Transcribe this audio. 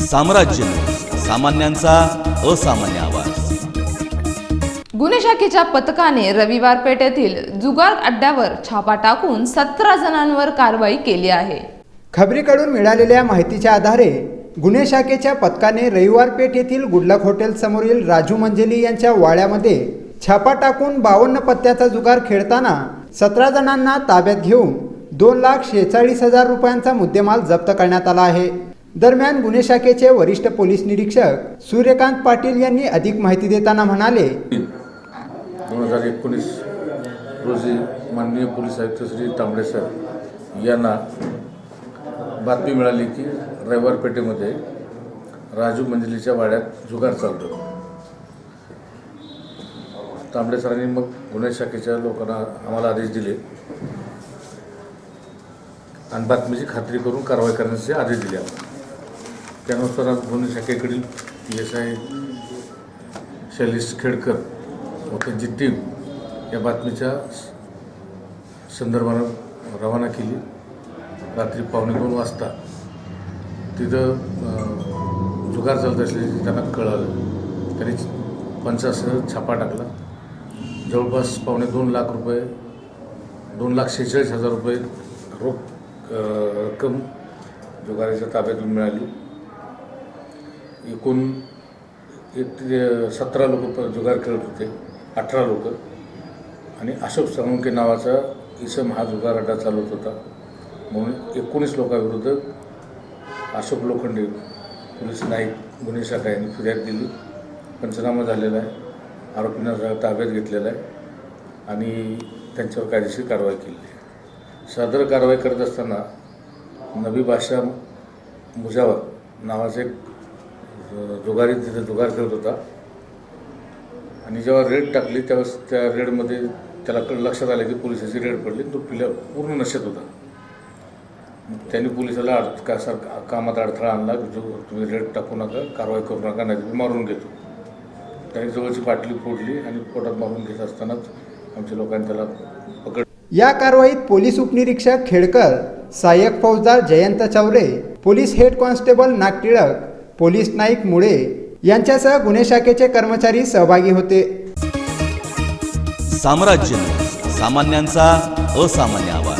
साम्राज्य, सामान्यांचा असामान्य आवाज। गुन्हे शाखेच्या पथकाने रविवार पेठेतील जुगार अड्ड्यावर छापा टाकून 17 जणांवर कारवाई केली आहे। खबरीकडून मिळालेल्या माहितीच्या आधारे गुन्हे शाखेच्या पथकाने रविवार पेठ येथील गुडलक हॉटेल समोरील राजू मंजेली यांच्या वाड्यामध्ये छापा टाकून 52 पत्त्याचा जुगार खेळताना 17 जणांना ताब्यात घेऊन 2,46,000 रुपयांचा मुद्देमाल जप्त करण्यात आला आहे। दरम्यान गुन्हे शाखेचे वरिष्ठ पोलीस निरीक्षक सूर्यकांत पाटील यांनी अधिक माहिती देताना म्हणाले, 2019 रोजी माननीय पोलीस आयुक्त श्री तांबडे सर यांना बातमी मिळाली की रविवार पेठेमध्ये राजू मंजलीच्या वाड्यात जुगार चालतो। तांबडे सरांनी मग गुन्हे शाखेच्या लोकांना आम्हाला आदेश दिले आणि बातमीची खात्री करून कारवाई करण्याचे आदेश दिले। त्यानुसार गुन्हे शाखेकडील PSI शैलेश खेडकर व त्यांची टीम या बातमीच्या संदर्भानं रवाना केली। रात्री 2:15 वाजता तिथं जुगार चालत असल्याचे त्यांना कळालं। त्यांनी पंचासह छापा टाकला। जवळपास 2.25 लाख रुपये 2,46,000 रुपये रोख रक्कम जुगाराच्या ताब्यातून मिळाली। एकूण 17 लोक जुगार खेळत होते, 18 लोक, आणि अशोक साळुंखे नावाचा इसम हा जुगार अड्डा चालवत होता। म्हणून 19 लोकांविरुद्ध अशोक लोखंडे पोलीस नाईक गुन्हे शाखा यांनी फिर्याद दिली। पंचनामा झालेला आहे, आरोपींना ताब्यात घेतलेला आहे आणि त्यांच्यावर कायदेशीर कारवाई केली आहे। सदर कारवाई करत असताना नबी बादशाह मुजावर नावाचा एक जुगारी तिथे जुगार खेळत होता आणि जेव्हा रेड टाकली त्यावेळेस त्या रेडमध्ये त्याला लक्षात आलं की पोलिसाची रेड पडली। तो पूर्ण नशेत होता। त्यांनी पोलिसाला कामात अडथळा आणला की जो तुम्ही रेड टाकू नका, कारवाई करू नका, नाही तुम्ही मारून घेतो। त्यांनी जवळची बाटली फोडली आणि पोटात मारून घेत असतानाच आमच्या लोकांनी त्याला पकड। या कारवाईत पोलीस उपनिरीक्षक खेडकर, सहाय्यक फौजदार Jayant Chaure, police head constable Nagtilak, police Naik मुळे यांच्यासह गुन्हे शाखेचे कर्मचारी सहभागी होते। साम्राज्य, सामान्यांचा असामान्य आवाज।